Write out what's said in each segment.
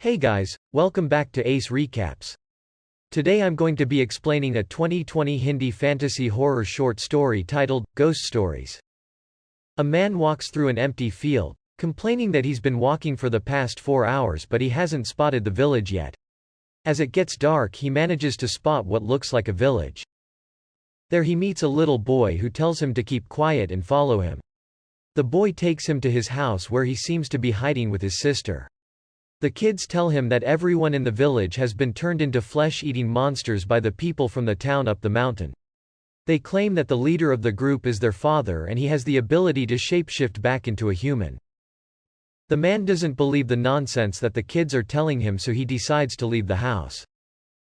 Hey guys, welcome back to Ace Recaps. Today I'm going to be explaining a 2020 Hindi fantasy horror short story titled, Ghost Stories. A man walks through an empty field, complaining that he's been walking for the past 4 hours but he hasn't spotted the village yet. As it gets dark he manages to spot what looks like a village. There he meets a little boy who tells him to keep quiet and follow him. The boy takes him to his house where he seems to be hiding with his sister. The kids tell him that everyone in the village has been turned into flesh-eating monsters by the people from the town up the mountain. They claim that the leader of the group is their father and he has the ability to shapeshift back into a human. The man doesn't believe the nonsense that the kids are telling him, so he decides to leave the house.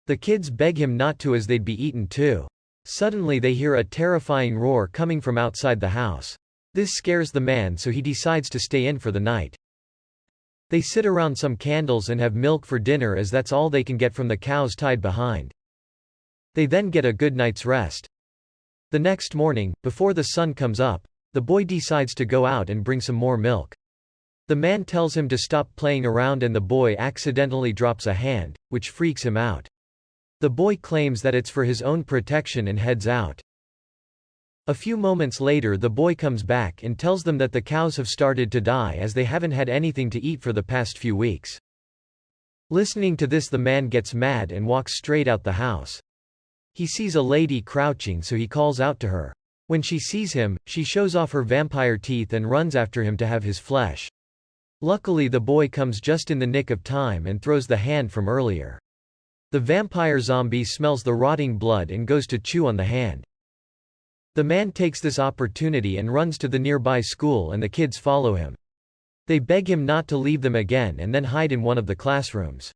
The kids beg him not to as they'd be eaten too. Suddenly they hear a terrifying roar coming from outside the house. This scares the man, so he decides to stay in for the night. They sit around some candles and have milk for dinner as that's all they can get from the cows tied behind. They then get a good night's rest. The next morning, before the sun comes up, the boy decides to go out and bring some more milk. The man tells him to stop playing around and the boy accidentally drops a hand, which freaks him out. The boy claims that it's for his own protection and heads out. A few moments later the boy comes back and tells them that the cows have started to die as they haven't had anything to eat for the past few weeks. Listening to this, the man gets mad and walks straight out the house. He sees a lady crouching, so he calls out to her. When she sees him, she shows off her vampire teeth and runs after him to have his flesh. Luckily the boy comes just in the nick of time and throws the hand from earlier. The vampire zombie smells the rotting blood and goes to chew on the hand. The man takes this opportunity and runs to the nearby school and the kids follow him. They beg him not to leave them again and then hide in one of the classrooms.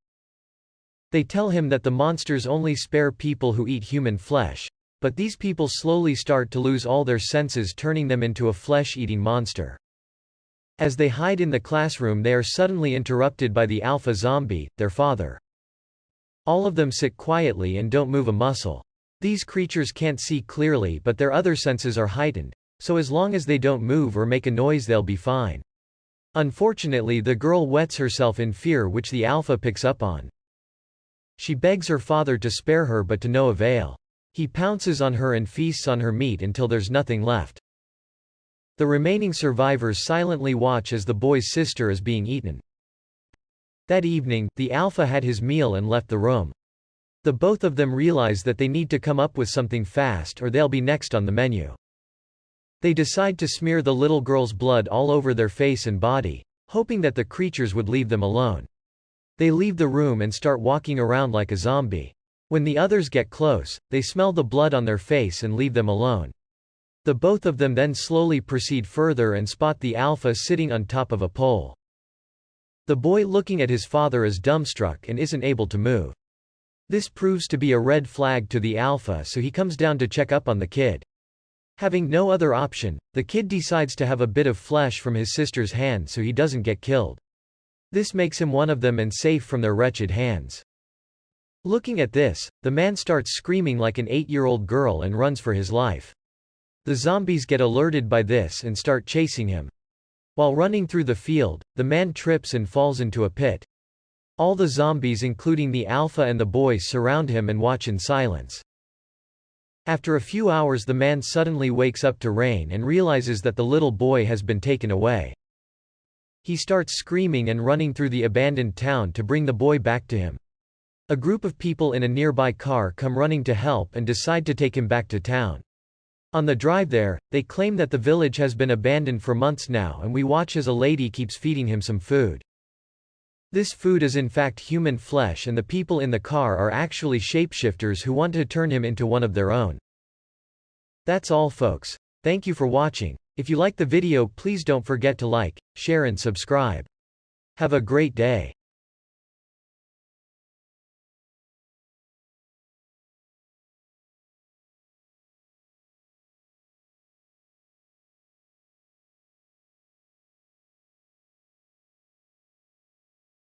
They tell him that the monsters only spare people who eat human flesh, but these people slowly start to lose all their senses, turning them into a flesh-eating monster. As they hide in the classroom they are suddenly interrupted by the alpha zombie, their father. All of them sit quietly and don't move a muscle. These creatures can't see clearly but their other senses are heightened, so as long as they don't move or make a noise they'll be fine. Unfortunately the girl wets herself in fear, which the alpha picks up on. She begs her father to spare her but to no avail. He pounces on her and feasts on her meat until there's nothing left. The remaining survivors silently watch as the boy's sister is being eaten. That evening, the alpha had his meal and left the room. The both of them realize that they need to come up with something fast or they'll be next on the menu. They decide to smear the little girl's blood all over their face and body, hoping that the creatures would leave them alone. They leave the room and start walking around like a zombie. When the others get close, they smell the blood on their face and leave them alone. The both of them then slowly proceed further and spot the alpha sitting on top of a pole. The boy looking at his father is dumbstruck and isn't able to move. This proves to be a red flag to the alpha, so he comes down to check up on the kid. Having no other option, the kid decides to have a bit of flesh from his sister's hand so he doesn't get killed. This makes him one of them and safe from their wretched hands. Looking at this, the man starts screaming like an 8-year-old girl and runs for his life. The zombies get alerted by this and start chasing him. While running through the field, the man trips and falls into a pit. All the zombies including the alpha and the boys surround him and watch in silence. After a few hours the man suddenly wakes up to rain and realizes that the little boy has been taken away. He starts screaming and running through the abandoned town to bring the boy back to him. A group of people in a nearby car come running to help and decide to take him back to town. On the drive there, they claim that the village has been abandoned for months now and we watch as a lady keeps feeding him some food. This food is in fact human flesh and the people in the car are actually shapeshifters who want to turn him into one of their own. That's all folks. Thank you for watching. If you like the video please don't forget to like, share and subscribe. Have a great day.